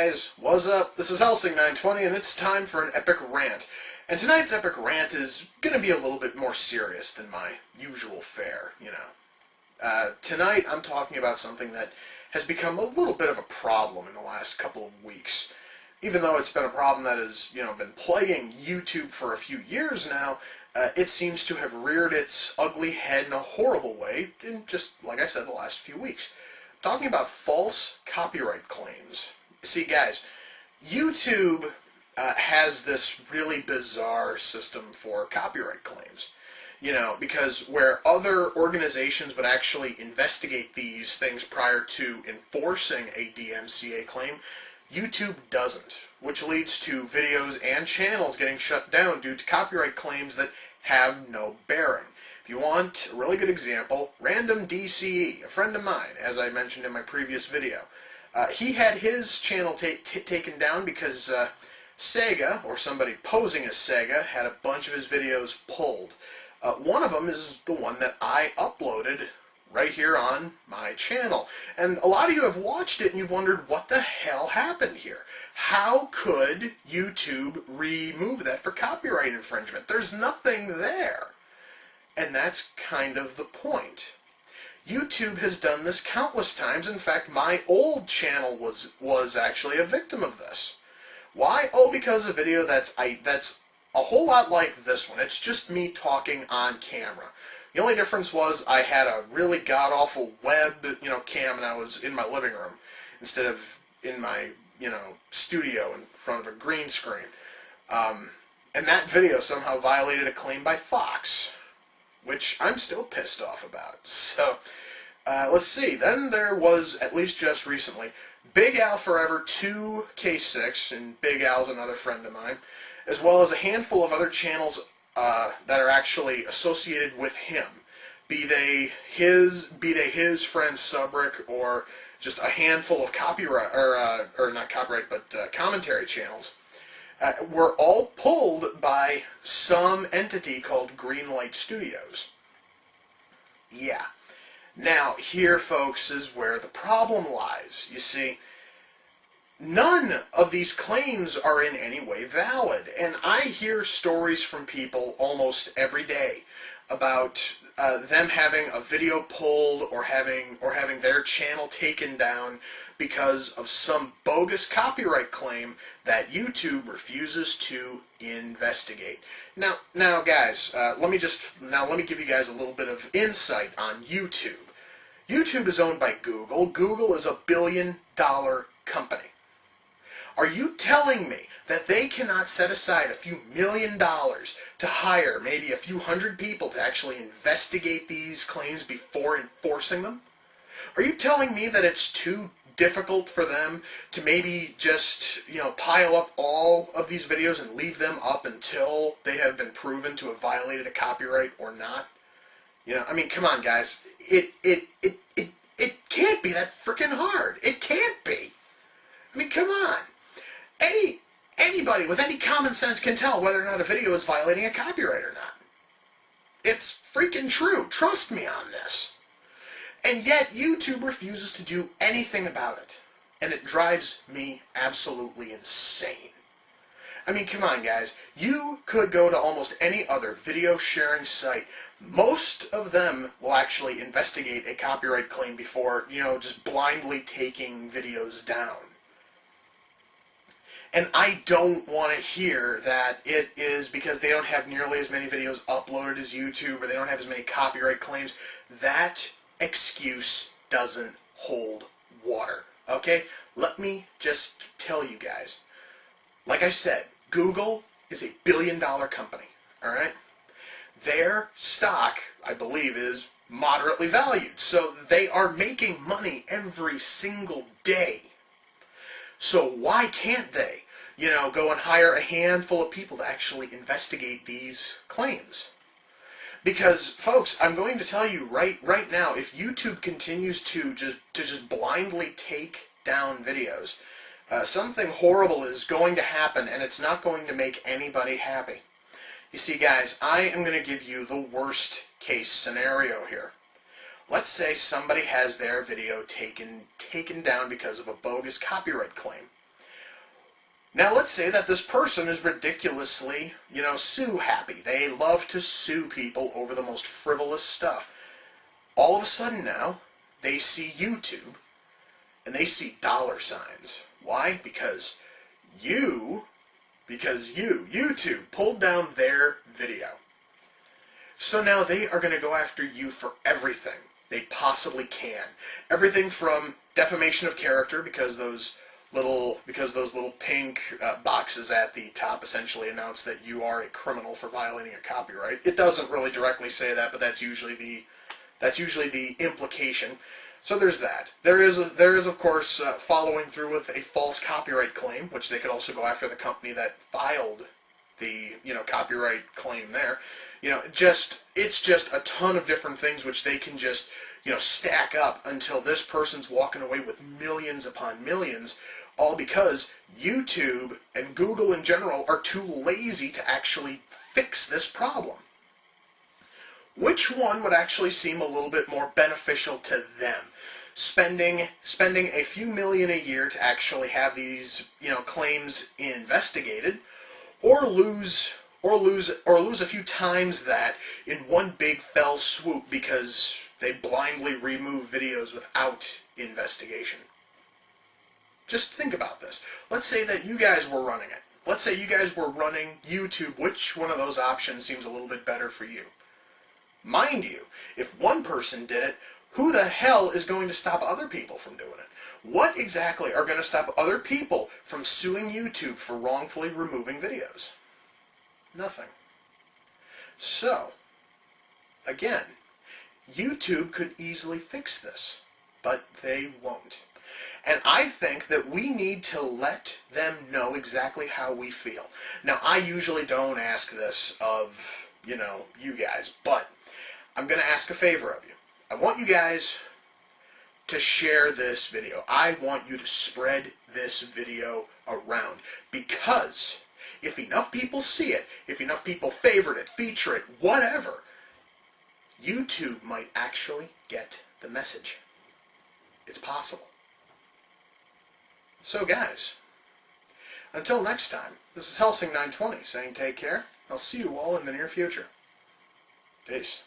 guys, what's up? This is Hellsing920 and it's time for an epic rant. And tonight's epic rant is going to be a little bit more serious than my usual fare, you know. Tonight I'm talking about something that has become a little bit of a problem in the last couple of weeks. Even though it's been a problem that has, been plaguing YouTube for a few years now, it seems to have reared its ugly head in a horrible way in just, like I said, the last few weeks. I'm talking about false copyright claims. See, guys, YouTube has this really bizarre system for copyright claims. Because where other organizations would actually investigate these things prior to enforcing a DMCA claim, YouTube doesn't, which leads to videos and channels getting shut down due to copyright claims that have no bearing. If you want a really good example, Random DCE, a friend of mine, as I mentioned in my previous video, he had his channel taken down because Sega, or somebody posing as Sega, had a bunch of his videos pulled. One of them is the one that I uploaded right here on my channel. And a lot of you have watched it and you've wondered what the hell happened here. How could YouTube remove that for copyright infringement? There's nothing there. And that's kind of the point. YouTube has done this countless times. In fact, my old channel was actually a victim of this. Why? Oh, because a video that's a whole lot like this one. It's just me talking on camera. The only difference was I had a really god-awful web, cam, and I was in my living room instead of in my, studio in front of a green screen. And that video somehow violated a claim by Fox, which I'm still pissed off about. So, let's see. Then there was, at least just recently, Big Al Forever 2K6, and Big Al's another friend of mine, as well as a handful of other channels that are actually associated with him, be they his friend Subrick, or just a handful of copyright, or not copyright, but commentary channels, were all pulled by some entity called Greenlight Studios. Yeah. Now, here, folks, is where the problem lies. You see, none of these claims are in any way valid, and I hear stories from people almost every day about them having a video pulled or having their channel taken down because of some bogus copyright claim that YouTube refuses to investigate. Now, guys, let me give you guys a little bit of insight on YouTube. YouTube is owned by Google. Google is a billion-dollar company. Are you telling me that they cannot set aside a few $1 million to hire maybe a few hundred people to actually investigate these claims before enforcing them? Are you telling me that it's too difficult for them to maybe just, pile up all of these videos and leave them up until they have been proven to have violated a copyright or not? I mean, come on, guys. It can't be that freaking hard. It can't be. I mean, come on. Anybody with any common sense can tell whether or not a video is violating a copyright or not. It's freaking true. Trust me on this. And yet, YouTube refuses to do anything about it. And it drives me absolutely insane. I mean, come on, guys. You could go to almost any other video sharing site. Most of them will actually investigate a copyright claim before, just blindly taking videos down. And I don't want to hear that it is because they don't have nearly as many videos uploaded as YouTube, or they don't have as many copyright claims. That excuse doesn't hold water, okay? Let me just tell you guys. Like I said, Google is a billion-dollar company, all right? Their stock, I believe, is moderately valued, so they are making money every single day. So why can't they, go and hire a handful of people to actually investigate these claims? Because, folks, I'm going to tell you right now, if YouTube continues to just blindly take down videos, something horrible is going to happen, and it's not going to make anybody happy. You see, guys, I am going to give you the worst case scenario here. Let's say somebody has their video taken down because of a bogus copyright claim. Now let's say that this person is ridiculously, sue happy. They love to sue people over the most frivolous stuff. All of a sudden now, they see YouTube, and they see dollar signs. Why? Because YouTube pulled down their video. So now they are going to go after you for everything they possibly can. Everything from defamation of character, because those little pink boxes at the top essentially announce that you are a criminal for violating a copyright. It doesn't really directly say that, but that's usually the implication. So there's that. There is of course following through with a false copyright claim, which they could also go after the company that filed the copyright claim there. It's just a ton of different things which they can just stack up until this person's walking away with millions upon millions, all because YouTube and Google in general are too lazy to actually fix this problem. Which one would actually seem a little bit more beneficial to them? Spending a few million a year to actually have these claims investigated, or lose a few times that in one big fell swoop because they blindly remove videos without investigation. Just think about this. Let's say that you guys were running it. Let's say you guys were running YouTube. Which one of those options seems a little bit better for you? Mind you, if one person did it, who the hell is going to stop other people from doing it? What exactly are going to stop other people from suing YouTube for wrongfully removing videos? Nothing. So, again, YouTube could easily fix this, but they won't. And I think that we need to let them know exactly how we feel. Now, I usually don't ask this of, you guys, but I'm going to ask a favor of you. I want you guys to share this video. I want you to spread this video around, because if enough people see it, if enough people favorite it, feature it, whatever, YouTube might actually get the message. It's possible. So guys, until next time, this is Hellsing920 saying take care. I'll see you all in the near future. Peace.